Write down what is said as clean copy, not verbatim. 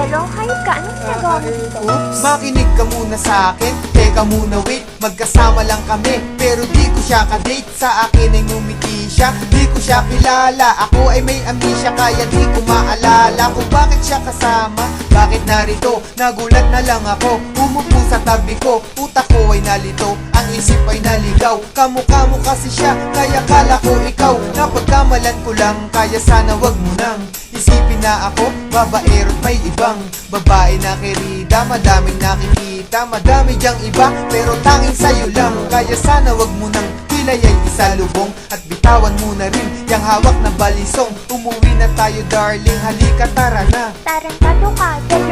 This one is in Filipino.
Pero hayop ka, anong ginagawa mo dito? Makinig ka muna sa akin, teka muna wait. Magkasama lang kami, pero di ko siya kadate. Sa akin ay ngumiti siya, di ko siya kilala. Ako ay may amnesia, kaya di ko maalala kung bakit siya kasama, bakit narito. Nagulat na lang ako, umupo sa tabi ko. Utak ko ay nalito, ang isip ay naligaw. Kamukha mo kasi siya, kaya kala ko ikaw. Napagkamalan ko lang, kaya sana wag mo nang isipin na ako babaero't may ibang babae na kerida. Madaming nakikita, madami diyang iba, pero tanging sa'yo lang. Kaya sana wag mo nang hilayay isalubong, at bitawan mo na rin yung hawak na balisong. Umuwi na tayo darling, halika tara na. Tarantado ka, pero